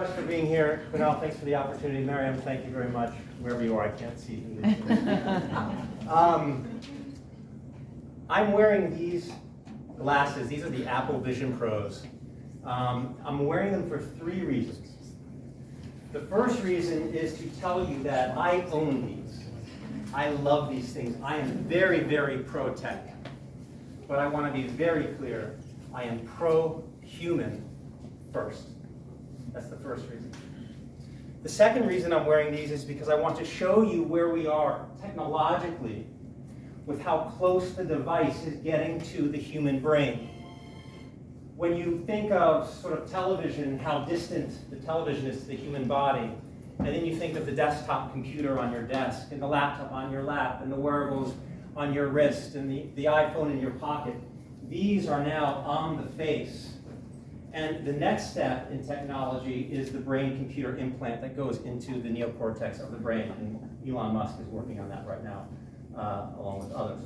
much for being here. Kunal, thanks for the opportunity. Miriam, thank you very much. Wherever you are, I can't see you. I'm wearing these glasses. These are the Apple Vision Pros. I'm wearing them for 3 reasons. The first reason is to tell you that I own these. I love these things. I am very, very pro-tech. But I want to be very clear. I am pro-human first. That's the first reason. The second reason I'm wearing these is because I want to show you where we are technologically with how close the device is getting to the human brain. When you think of sort of television, how distant the television is to the human body, and then you think of the desktop computer on your desk, and the laptop on your lap, and the wearables on your wrist, and the iPhone in your pocket, these are now on the face. And the next step in technology is the brain-computer implant that goes into the neocortex of the brain, and Elon Musk is working on that right now, along with others.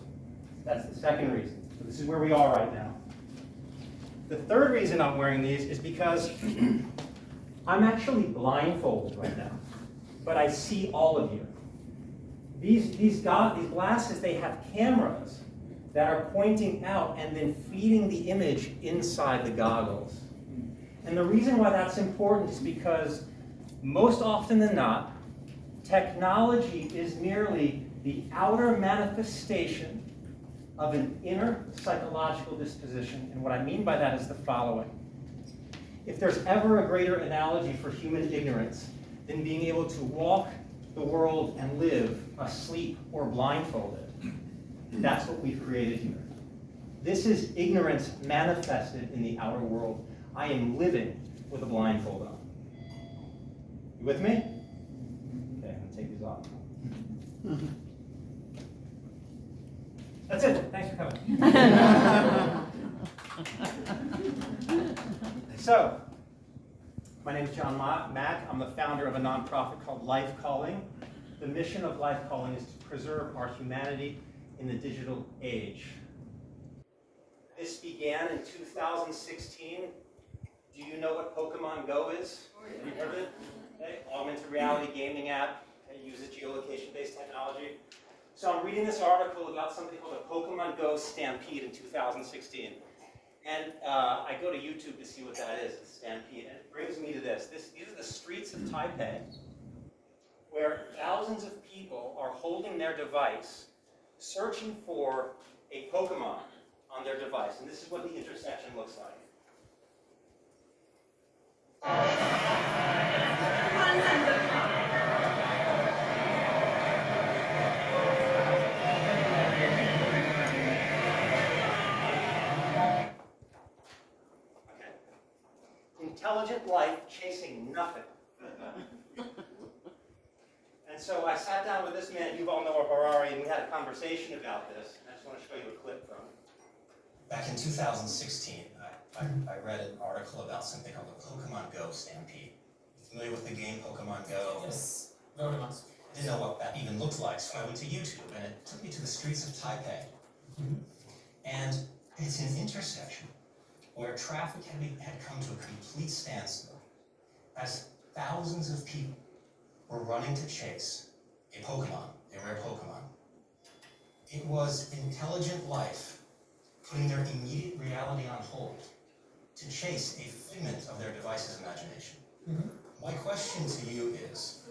That's the second reason. So this is where we are right now. The third reason I'm wearing these is because I'm actually blindfolded right now, but I see all of you. These glasses, they have cameras that are pointing out and then feeding the image inside the goggles. And the reason why that's important is because most often than not, technology is merely the outer manifestation of an inner psychological disposition. And what I mean by that is the following. If there's ever a greater analogy for human ignorance than being able to walk the world and live asleep or blindfolded, that's what we've created here. This is ignorance manifested in the outer world. I am living with a blindfold on. You with me? Okay, I'm going to take these off. That's it. Thanks for coming. So, my name is John Mack. I'm the founder of a nonprofit called Life Calling. The mission of Life Calling is to preserve our humanity in the digital age. This began in 2016. Do you know what Pokemon Go is? Have you heard of it? Okay. Augmented reality gaming app. It uses geolocation-based technology. So I'm reading this article about something called a Pokemon Go Stampede in 2016. And I go to YouTube to see what that is, the Stampede. And it brings me to this. These are the streets of Taipei, where thousands of people are holding their device, searching for a Pokemon on their device. And this is what the intersection looks like. Intelligent life chasing nothing. And so I sat down with this man, you all know Harari, and we had a conversation about this. I just want to show you a clip from it. Back in 2016, I read an article about something called the Pokemon Go Stampede. Familiar with the game Pokemon Go? Yes, very much. I didn't know what that even looked like, so I went to YouTube, and it took me to the streets of Taipei. Mm-hmm. And it's an intersection where traffic had come to a complete standstill as thousands of people were running to chase a Pokemon, a rare Pokemon. It was intelligent life putting their immediate reality on hold to chase a figment of their device's imagination. Mm-hmm. My question to you is,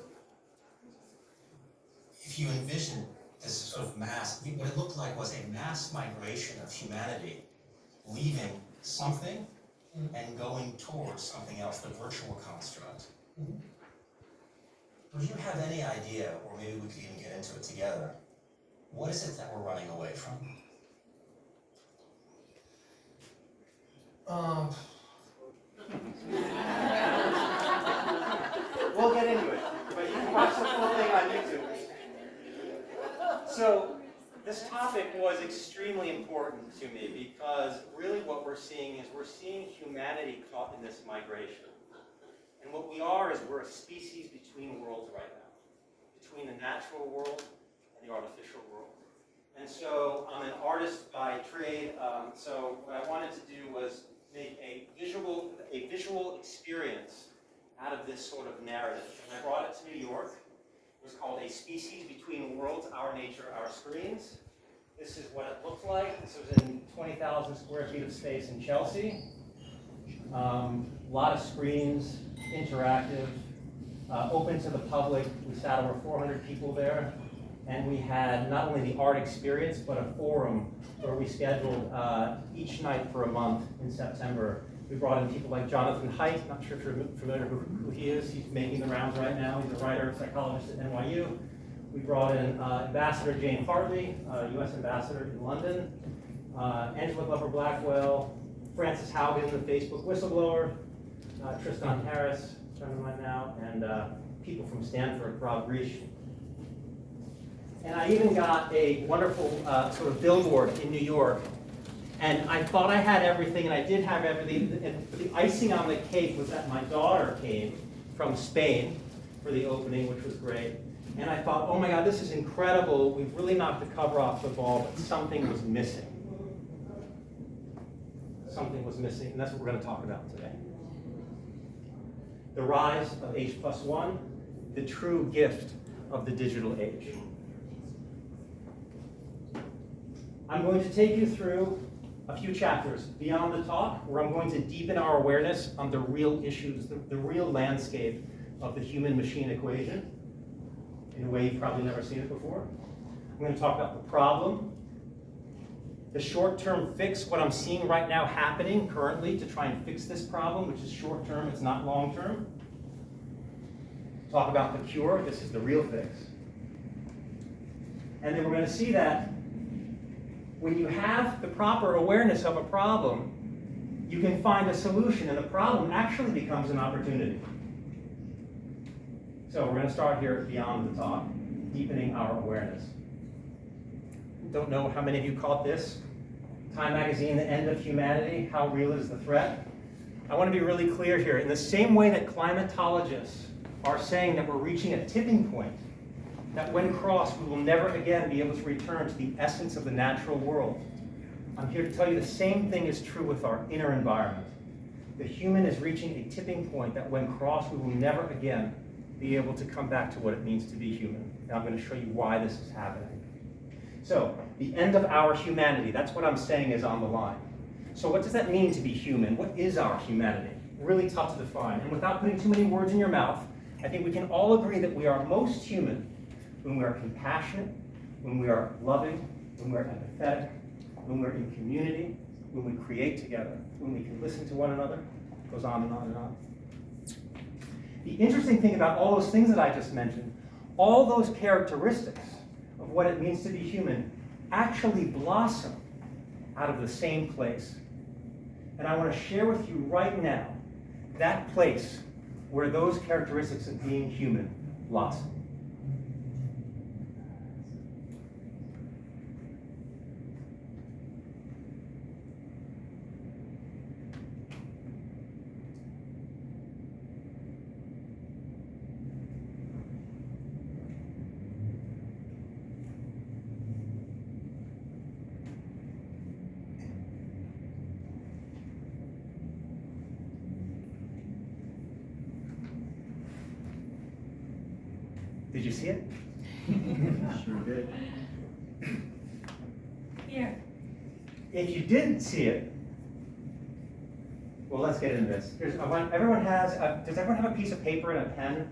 if you envision this sort of mass, what it looked like was a mass migration of humanity leaving something and going towards something else, the virtual construct. Mm-hmm. Would you have any idea, or maybe we could even get into it together, what is it that we're running away from? We'll get into it, but you can watch the full thing on YouTube. So, this topic was extremely important to me because really what we're seeing is we're seeing humanity caught in this migration. And what we are is we're a species between worlds right now, between the natural world and the artificial world. And so I'm an artist by trade, so what I wanted to do was make a visual experience out of this sort of narrative. And I brought it to New York. It was called A Species Between Worlds, Our Nature, Our Screens. This is what it looked like. This was in 20,000 square feet of space in Chelsea. A lot of screens, interactive, open to the public. We sat over 400 people there. And we had not only the art experience, but a forum where we scheduled each night for a month in September. We brought in people like Jonathan Haidt, not sure if you're familiar who he is. He's making the rounds right now. He's a writer, psychologist at NYU. We brought in Ambassador Jane Hartley, US Ambassador in London, Angela Glover-Blackwell, Frances Haugen, the Facebook whistleblower, Tristan Harris, a friend of mine now, and people from Stanford, Rob Grish. And I even got a wonderful sort of billboard in New York. And I thought I had everything, and I did have everything. And the icing on the cake was that my daughter came from Spain for the opening, which was great. And I thought, oh my God, this is incredible. We've really knocked the cover off the ball, but something was missing. Something was missing, and that's what we're going to talk about today. The rise of H+1, the true gift of the digital age. I'm going to take you through a few chapters beyond the talk, where I'm going to deepen our awareness on the real issues, the real landscape of the human-machine equation, in a way you've probably never seen it before. I'm going to talk about the problem, the short-term fix, what I'm seeing right now happening currently to try and fix this problem, which is short-term, it's not long-term. Talk about the cure, this is the real fix. And then we're going to see that when you have the proper awareness of a problem, you can find a solution, and the problem actually becomes an opportunity. So we're going to start here beyond the talk, deepening our awareness. Don't know how many of you caught this. Time Magazine, The End of Humanity, How Real is the Threat? I want to be really clear here. In the same way that climatologists are saying that we're reaching a tipping point, that when crossed, we will never again be able to return to the essence of the natural world. I'm here to tell you the same thing is true with our inner environment. The human is reaching a tipping point that when crossed, we will never again be able to come back to what it means to be human. And I'm going to show you why this is happening. So, the end of our humanity, that's what I'm saying is on the line. So what does that mean to be human? What is our humanity? Really tough to define. And without putting too many words in your mouth, I think we can all agree that we are most human when we are compassionate, when we are loving, when we're empathetic, when we're in community, when we create together, when we can listen to one another. It goes on and on and on. The interesting thing about all those things that I just mentioned, all those characteristics of what it means to be human actually blossom out of the same place. And I want to share with you right now that place where those characteristics of being human blossom. Did you see it? Sure did. Here. If you didn't see it, well, let's get into this. Everyone has, does everyone have a piece of paper and a pen?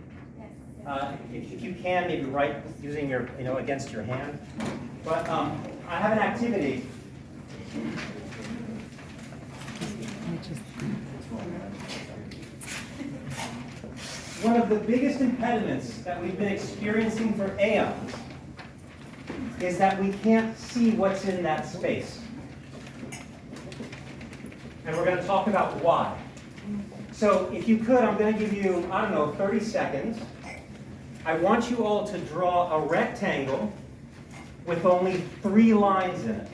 Yes. If you can, maybe write using your, against your hand. But I have an activity. One of the biggest impediments that we've been experiencing for aeons is that we can't see what's in that space. And we're going to talk about why. So if you could, I'm going to give you, 30 seconds. I want you all to draw a rectangle with only 3 lines in it.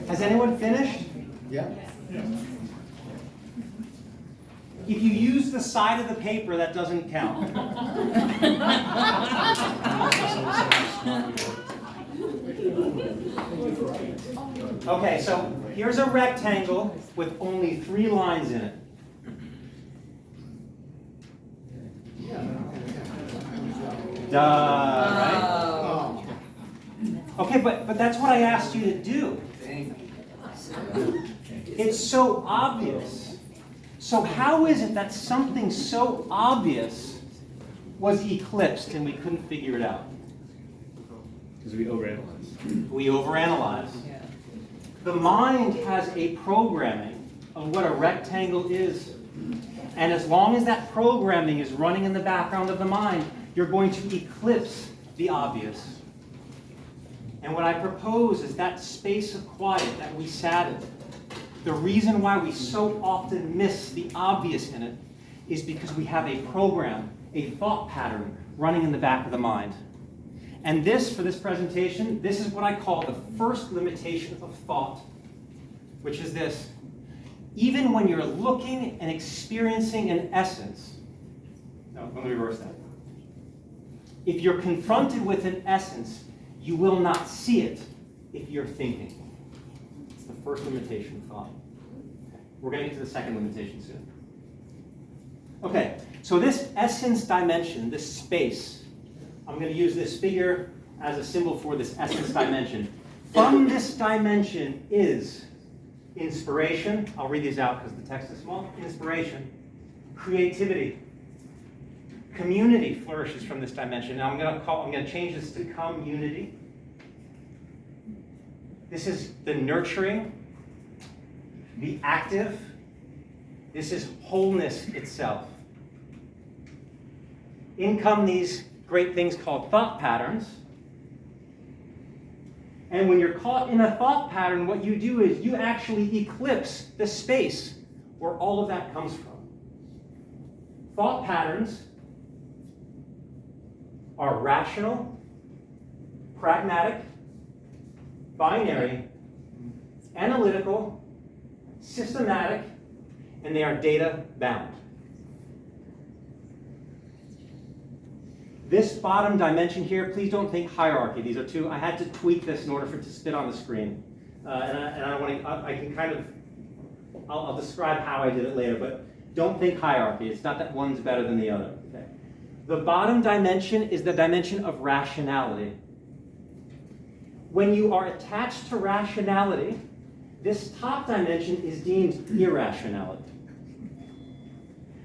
Has anyone finished? Yeah. If you use the side of the paper that doesn't count. Okay, so here's a rectangle with only 3 lines in it. Duh, right? Okay, but that's what I asked you to do. It's so obvious. So how is it that something so obvious was eclipsed and we couldn't figure it out? Because we overanalyze. We overanalyze. The mind has a programming of what a rectangle is. And as long as that programming is running in the background of the mind, you're going to eclipse the obvious. And what I propose is that space of quiet that we sat in. The reason why we so often miss the obvious in it is because we have a program, a thought pattern running in the back of the mind. And this, for this presentation, this is what I call the first limitation of thought, which is this. Even when you're looking and experiencing an essence, no, let me reverse that. If you're confronted with an essence, you will not see it if you're thinking. It's the first limitation of thought. We're going to get to the second limitation soon. Okay, so this essence dimension, this space, I'm going to use this figure as a symbol for this essence dimension. From this dimension is inspiration. I'll read these out because the text is small. Inspiration, creativity, community flourishes from this dimension. Now I'm going to change this to community. This is the nurturing, the active. This is wholeness itself. In come these great things called thought patterns. And when you're caught in a thought pattern, what you do is you actually eclipse the space where all of that comes from. Thought patterns are rational, pragmatic, binary, analytical, systematic, and they are data bound. This bottom dimension here, please don't think hierarchy. These are two. I had to tweak this in order for it to fit on the screen. I can kind of, I'll describe how I did it later, but don't think hierarchy. It's not that one's better than the other. Okay. The bottom dimension is the dimension of rationality. When you are attached to rationality, this top dimension is deemed irrationality.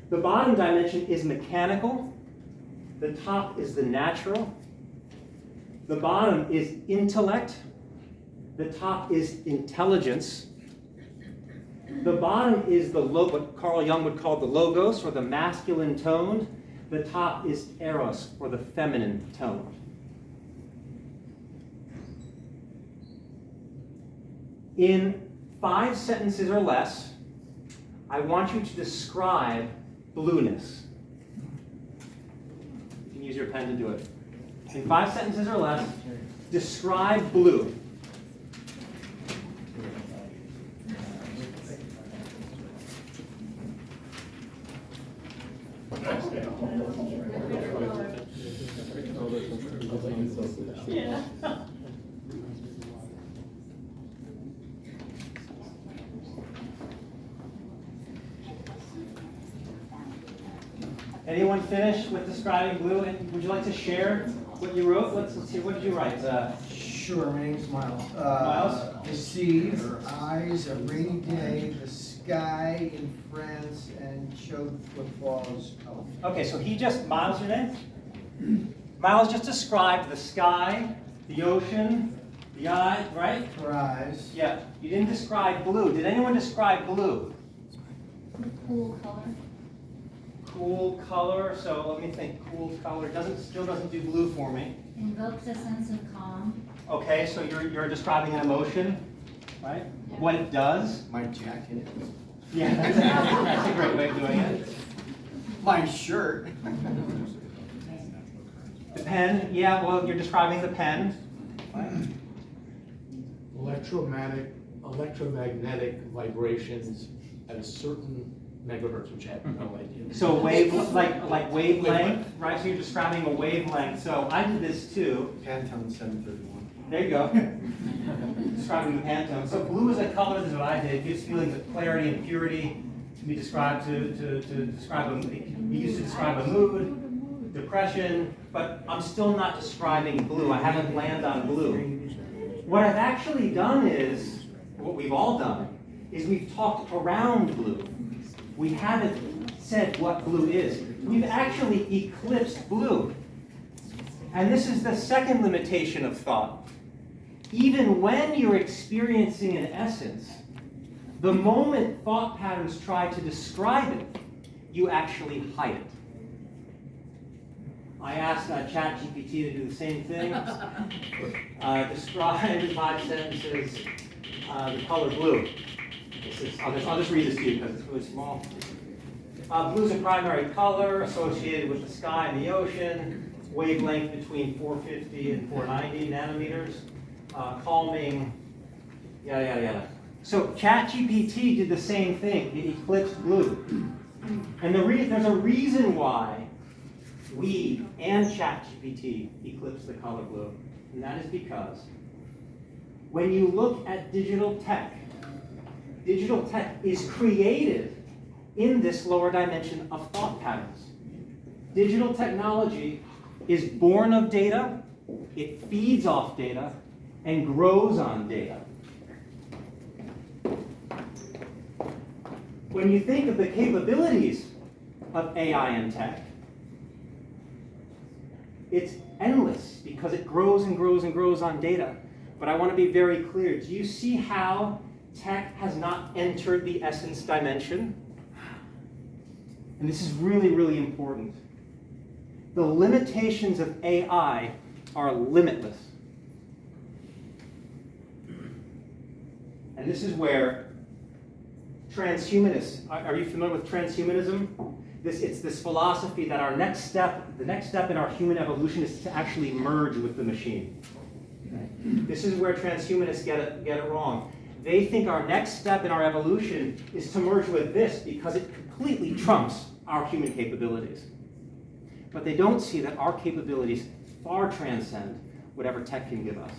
The bottom dimension is mechanical. The top is the natural. The bottom is intellect. The top is intelligence. The bottom is what Carl Jung would call the logos, or the masculine toned. The top is eros, or the feminine toned. In 5 sentences or less, I want you to describe blueness. You can use your pen to do it. In 5 sentences or less, describe blue. Yeah. Anyone finish with describing blue? And would you like to share what you wrote? Let's hear. What did you write? Sure, my name's Miles. Miles? The sea, her eyes, a rainy day, the sky in France, and choked footballs. Oh. Okay, so Miles, your name? Miles just described the sky, the ocean, the eye, right? Her eyes. Yeah. You didn't describe blue. Did anyone describe blue? Cool color. Cool color. So let me think. Cool color still doesn't do blue for me. Invokes a sense of calm. Okay, so you're describing an emotion, right? Yeah. What it does. My jacket. Yeah, that's a great way of doing it. My shirt. The pen. Yeah, well, you're describing the pen. Electromagnetic vibrations at a certain megahertz, which I have no idea. So like wavelength, right? So you're describing a wavelength. So I did this too. Pantone 731. There you go. Describing the Pantone. So blue is a color, this is what I did. It gives feelings of clarity and purity to be described to describe be used to describe a mood, depression, but I'm still not describing blue. I haven't landed on blue. What I've actually done is, what we've all done, is we've talked around blue. We haven't said what blue is. We've actually eclipsed blue. And this is the second limitation of thought. Even when you're experiencing an essence, the moment thought patterns try to describe it, you actually hide it. I asked ChatGPT to do the same thing. Describe in 5 sentences the color blue. I'll just read this to you because it's really small. Blue is a primary color associated with the sky and the ocean. Wavelength between 450 and 490 nanometers. Calming, yada, yada, yada. So ChatGPT did the same thing. It eclipsed blue. And there's a reason why we and ChatGPT eclipse the color blue. And that is because when you look at digital tech is created in this lower dimension of thought patterns. Digital technology is born of data, it feeds off data, and grows on data. When you think of the capabilities of AI and tech, it's endless because it grows and grows and grows on data. But I want to be very clear. Do you see how tech has not entered the essence dimension? And this is really, really important. The limitations of AI are limitless. And this is where transhumanists, are you familiar with transhumanism? It's this philosophy that the next step in our human evolution is to actually merge with the machine. Okay? This is where transhumanists get it wrong. They think our next step in our evolution is to merge with this because it completely trumps our human capabilities. But they don't see that our capabilities far transcend whatever tech can give us.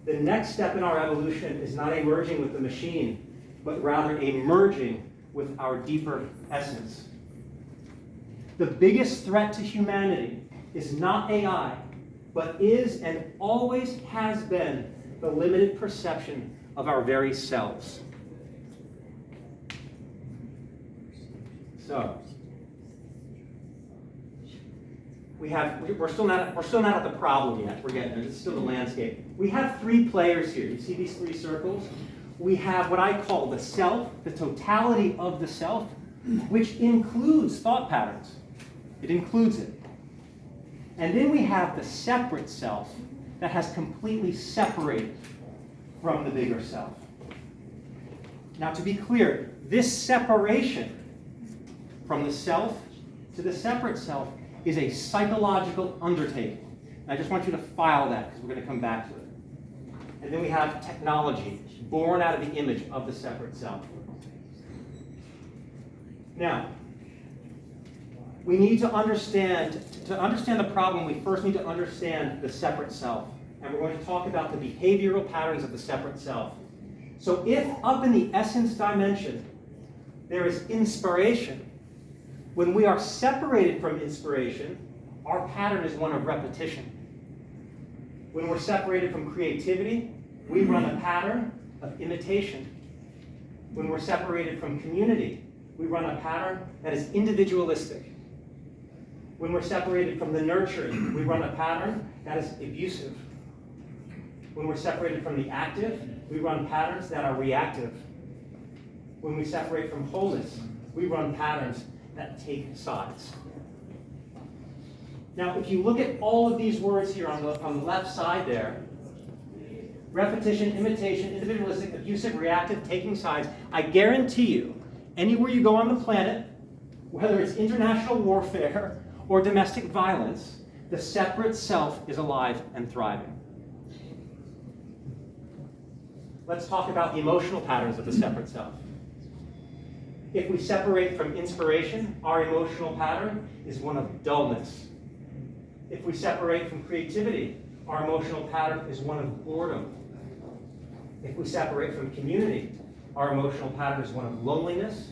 The next step in our evolution is not a merging with the machine, but rather a merging with our deeper essence. The biggest threat to humanity is not AI, but is and always has been the limited perception of our very selves. So, we're still not at the problem yet. We're getting there. It's still the landscape. We have 3 players here. You see these 3 circles? We have what I call the self, the totality of the self, which includes thought patterns. It includes it. And then we have the separate self that has completely separated from the bigger self. Now, to be clear, this separation from the self to the separate self is a psychological undertaking. And I just want you to file that because we're going to come back to it. And then we have technology, born out of the image of the separate self. Now, we need to understand the problem, we first need to understand the separate self. And we're going to talk about the behavioral patterns of the separate self. So if up in the essence dimension, there is inspiration, when we are separated from inspiration, our pattern is one of repetition. When we're separated from creativity, we run a pattern of imitation. When we're separated from community, we run a pattern that is individualistic. When we're separated from the nurturing, we run a pattern that is abusive. When we're separated from the active, we run patterns that are reactive. When we separate from wholeness, we run patterns that take sides. Now, if you look at all of these words here on the left side there, repetition, imitation, individualistic, abusive, reactive, taking sides, I guarantee you, anywhere you go on the planet, whether it's international warfare or domestic violence, the separate self is alive and thriving. let's talk about the emotional patterns of the separate self. If we separate from inspiration, our emotional pattern is one of dullness. If we separate from creativity, our emotional pattern is one of boredom. If we separate from community, our emotional pattern is one of loneliness.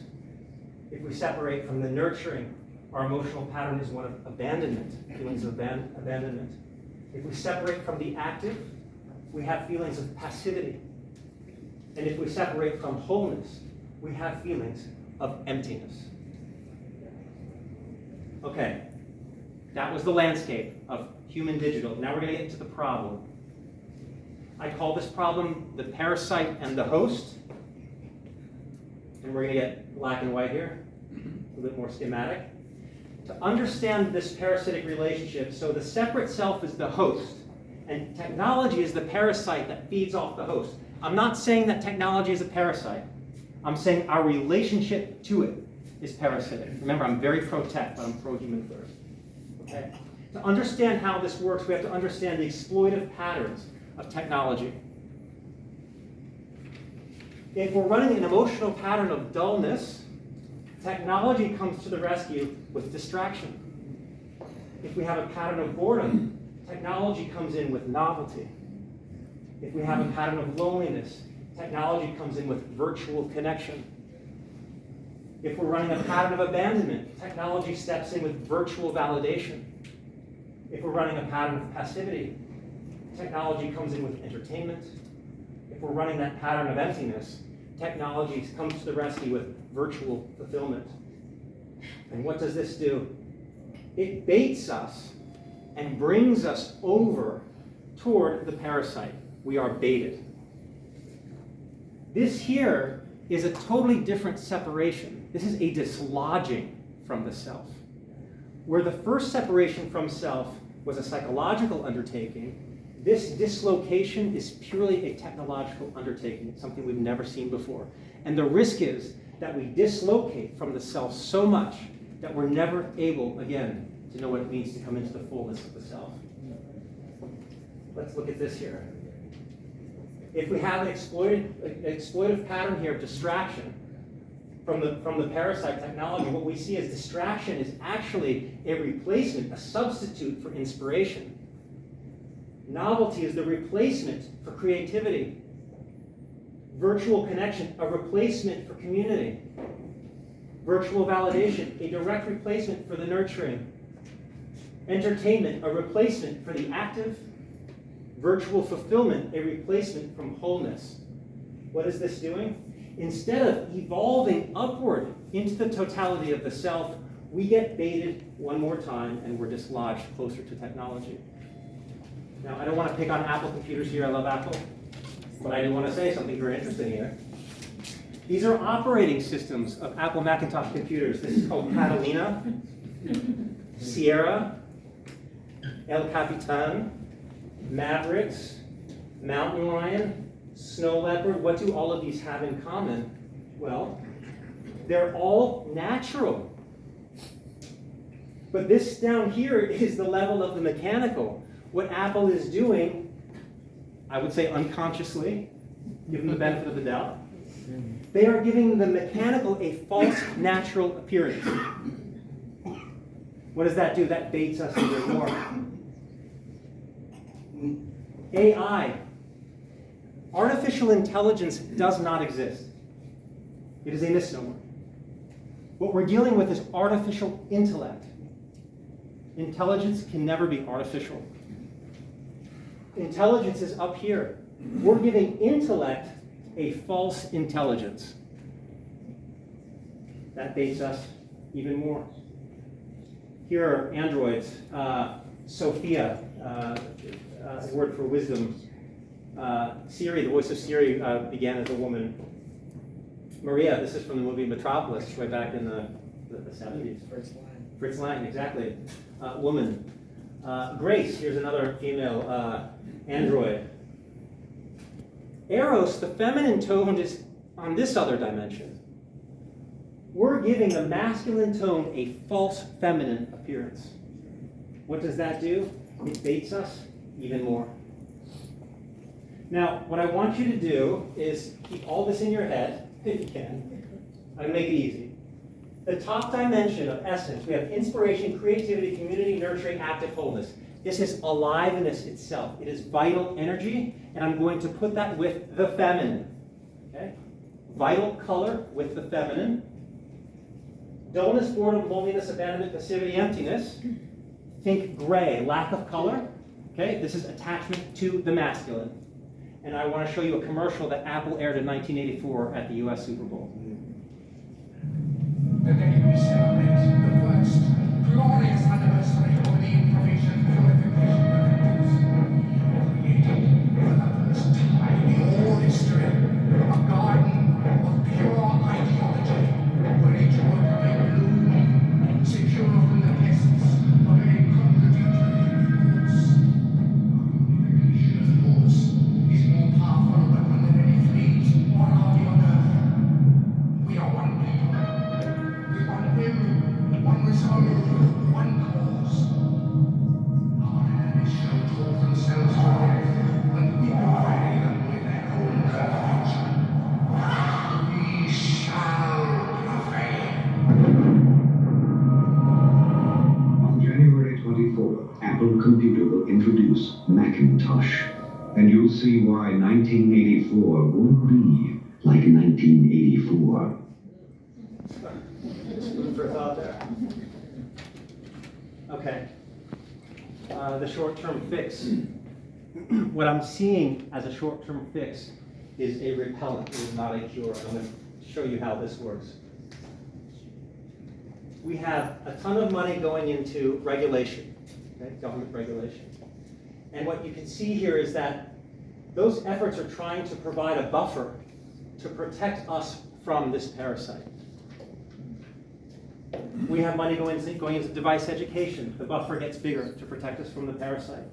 If we separate from the nurturing, our emotional pattern is one of abandonment, feelings of abandonment. If we separate from the active, we have feelings of passivity. And if we separate from wholeness, we have feelings of emptiness. Okay, that was the landscape of human digital. Now we're going to get into the problem. I call this problem the parasite and the host. And we're going to get black and white here, a little bit more schematic. To understand this parasitic relationship, so the separate self is the host, and technology is the parasite that feeds off the host. I'm not saying that technology is a parasite. I'm saying our relationship to it is parasitic. Remember, I'm very pro-tech, but I'm pro-human first. Okay? To understand how this works, we have to understand the exploitive patterns of technology. If we're running an emotional pattern of dullness, technology comes to the rescue with distraction. If we have a pattern of boredom, technology comes in with novelty. If we have a pattern of loneliness, technology comes in with virtual connection. If we're running a pattern of abandonment, technology steps in with virtual validation. If we're running a pattern of passivity, technology comes in with entertainment. If we're running that pattern of emptiness, technology comes to the rescue with virtual fulfillment. And what does this do? It baits us and brings us over toward the parasite. We are baited. This here is a totally different separation. This is a dislodging from the self. Where the first separation from self was a psychological undertaking, this dislocation is purely a technological undertaking, something we've never seen before. And the risk is that we dislocate from the self so much that we're never able, again, to know what it means to come into the fullness of the self. Let's look at this here. If we have an exploitive pattern here of distraction from the parasite technology, what we see as distraction is actually a replacement, a substitute for inspiration. Novelty is the replacement for creativity. Virtual connection, a replacement for community. Virtual validation, a direct replacement for the nurturing. Entertainment, a replacement for the active. Virtual fulfillment, a replacement from wholeness. What is this doing? Instead of evolving upward into the totality of the self, we get baited one more time and we're dislodged closer to technology. Now, I don't want to pick on Apple computers here. I love Apple. But I do want to say something very interesting here. These are operating systems of Apple Macintosh computers. This is called Catalina, Sierra, El Capitan, Mavericks, Mountain Lion, Snow Leopard. What do all of these have in common? Well, they're all natural. But this down here is the level of the mechanical. What Apple is doing, I would say unconsciously, give them the benefit of the doubt, they are giving the mechanical a false natural appearance. What does that do? That baits us even more. AI, artificial intelligence, does not exist. It is a misnomer. What we're dealing with is artificial intellect. Intelligence can never be artificial. Intelligence is up here. We're giving intellect a false intelligence. That baits us even more. Here are androids. Sophia, a word for wisdom. Siri, the voice of Siri began as a woman. Maria, this is from the movie Metropolis, way back in the 70s. Fritz Lang, exactly. Woman. Grace, here's another female android. Eros, the feminine tone, is on this other dimension. We're giving the masculine tone a false feminine appearance. What does that do? It baits us even more. Now, what I want you to do is keep all this in your head, if you can. I'm gonna make it easy. The top dimension of essence, we have inspiration, creativity, community, nurturing, active wholeness. This is aliveness itself. It is vital energy, and I'm going to put that with the feminine. Okay? Vital color with the feminine. Dullness, boredom, loneliness, abandonment, passivity, emptiness. Think gray, lack of color. Okay? This is attachment to the masculine. And I want to show you a commercial that Apple aired in 1984 at the US Super Bowl. Today we celebrate the first glorious anniversary of the information purification directives, created for the first time in all history a garden of pure ideology, where each worker may bloom, secure from the pests of any contradictory force. Purification, of course, is more powerful a weapon than any fleet or army on earth. We are one people. One hymn, one resolve, one cause. Our enemies shall draw themselves to death, and we will bury them with their own confusion. We shall prevail. On January 24th, Apple Computer will introduce Macintosh, and you'll see why 1984 won't be like 1984. Food for thought there. Okay. The short-term fix. What I'm seeing as a short-term fix is a repellent. It is not a cure. I'm going to show you how this works. We have a ton of money going into regulation, okay? Government regulation. And what you can see here is that those efforts are trying to provide a buffer to protect us from this parasite. We have money going into device education. The buffer gets bigger to protect us from the parasite.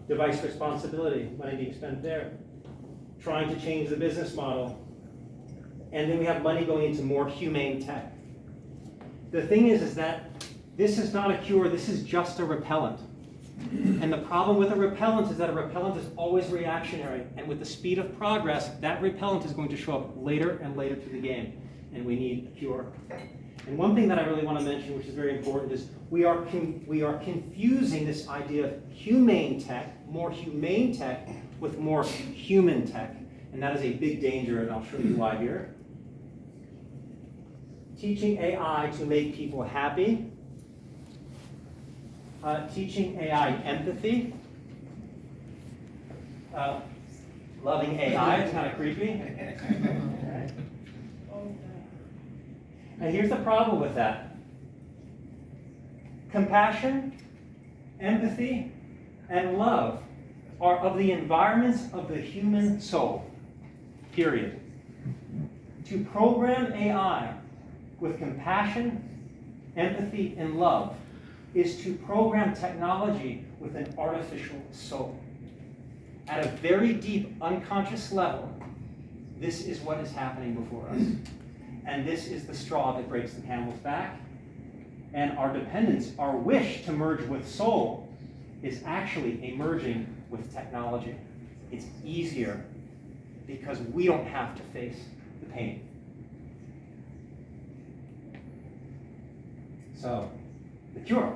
Device responsibility, money being spent there. Trying to change the business model. And then we have money going into more humane tech. The thing is that this is not a cure, this is just a repellent. And the problem with a repellent is that a repellent is always reactionary. And with the speed of progress, that repellent is going to show up later and later to the game. And we need a cure. And one thing that I really want to mention, which is very important, is we are confusing this idea of humane tech, more humane tech, with more human tech. And that is a big danger, and I'll show you why here. Teaching AI to make people happy. Teaching AI empathy. Loving AI, it's kind of creepy. And here's the problem with that. Compassion, empathy, and love are of the environments of the human soul, period. To program AI with compassion, empathy, and love is to program technology with an artificial soul. At a very deep, unconscious level, this is what is happening before us. And this is the straw that breaks the camel's back. And our dependence, our wish to merge with soul, is actually a merging with technology. It's easier because we don't have to face the pain. So, the cure.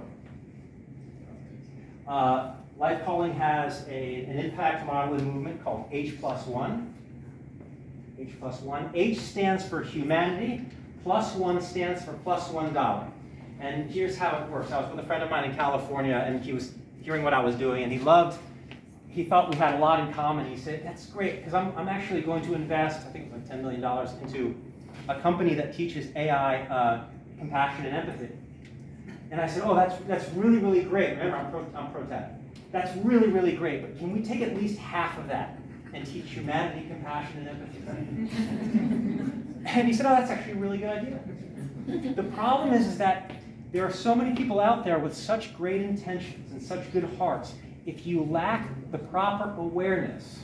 Life Calling has an impact modeling movement called H+1. H+1. H stands for humanity, +1 stands for +$1. And here's how it works. I was with a friend of mine in California, and he was hearing what I was doing, and he thought we had a lot in common. He said, that's great, because I'm actually going to invest, I think it was like $10 million, into a company that teaches AI compassion and empathy. And I said, oh, that's really, really great. Remember, I'm pro-tech. That's really, really great, but can we take at least half of that and teach humanity, compassion, and empathy? And he said, oh, that's actually a really good idea. The problem is that there are so many people out there with such great intentions and such good hearts. If you lack the proper awareness,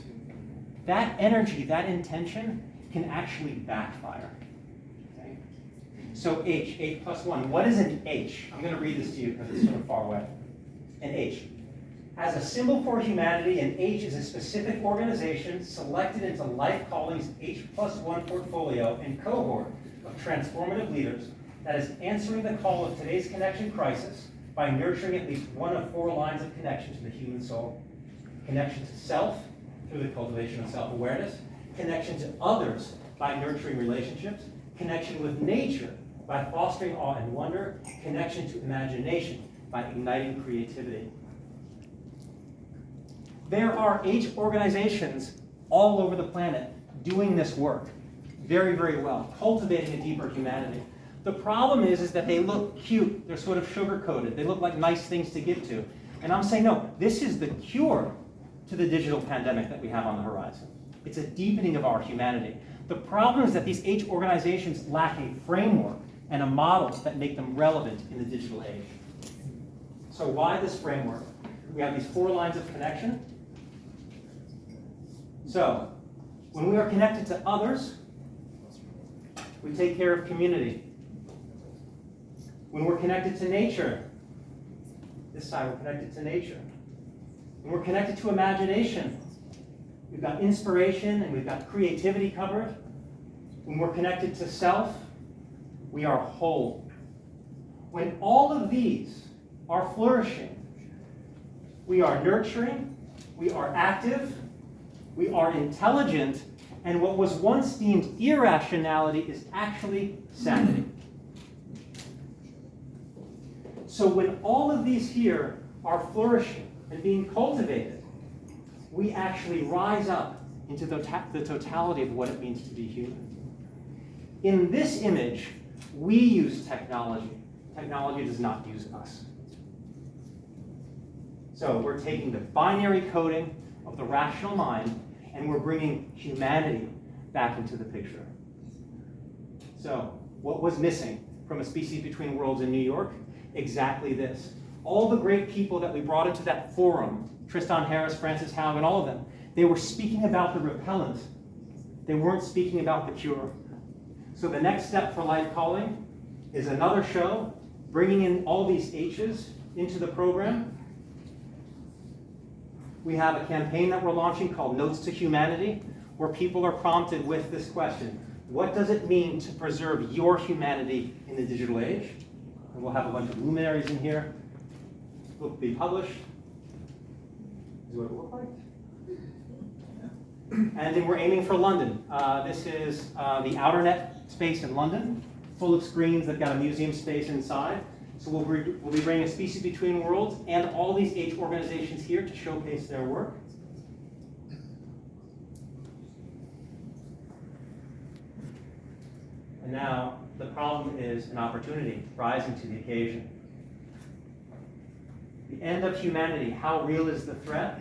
that energy, that intention, can actually backfire. Okay? So H+1. What is an H? I'm going to read this to you because it's sort of far away. An H. As a symbol for humanity, an H is a specific organization selected into Life Calling's H+1 portfolio and cohort of transformative leaders that is answering the call of today's connection crisis by nurturing at least one of 4 lines of connection to the human soul. Connection to self through the cultivation of self-awareness, connection to others by nurturing relationships, connection with nature by fostering awe and wonder, connection to imagination by igniting creativity. There are H organizations all over the planet doing this work very, very well, cultivating a deeper humanity. The problem is that they look cute. They're sort of sugar-coated. They look like nice things to give to. And I'm saying, no, this is the cure to the digital pandemic that we have on the horizon. It's a deepening of our humanity. The problem is that these H organizations lack a framework and a model that make them relevant in the digital age. So why this framework? We have these 4 lines of connection. So, when we are connected to others, we take care of community. When we're connected to nature, this side we're connected to nature. When we're connected to imagination, we've got inspiration and we've got creativity covered. When we're connected to self, we are whole. When all of these are flourishing, we are nurturing, we are active, we are intelligent, and what was once deemed irrationality is actually sanity. So when all of these here are flourishing and being cultivated, we actually rise up into the totality of what it means to be human. In this image, we use technology. Technology does not use us. So we're taking the binary coding of the rational mind and we're bringing humanity back into the picture. So what was missing from A Species Between Worlds in New York? Exactly this. All the great people that we brought into that forum, Tristan Harris, Francis Haugen, all of them, they were speaking about the repellent. They weren't speaking about the cure. So the next step for Life Calling is another show, bringing in all these H's into the program. We have a campaign that we're launching called Notes to Humanity, where people are prompted with this question: what does it mean to preserve your humanity in the digital age? And we'll have a bunch of luminaries in here. It will be published. This is what it will look like. And then we're aiming for London. This is the OuterNet space in London, full of screens that got a museum space inside. So we'll be bringing A Species Between Worlds and all these H organizations here to showcase their work. And now the problem is an opportunity rising to the occasion. The end of humanity, how real is the threat?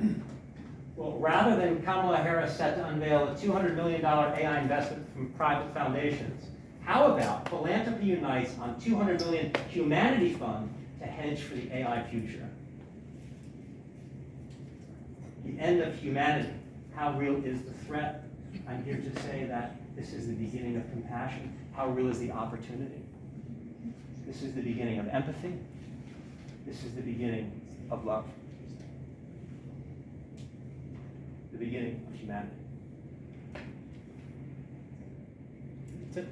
Well, rather than Kamala Harris set to unveil a $200 million AI investment from private foundations, how about Philanthropy Unites on $200 million Humanity Fund to hedge for the AI future? The end of humanity, how real is the threat? I'm here to say that this is the beginning of compassion. How real is the opportunity? This is the beginning of empathy. This is the beginning of love. The beginning of humanity. That's it.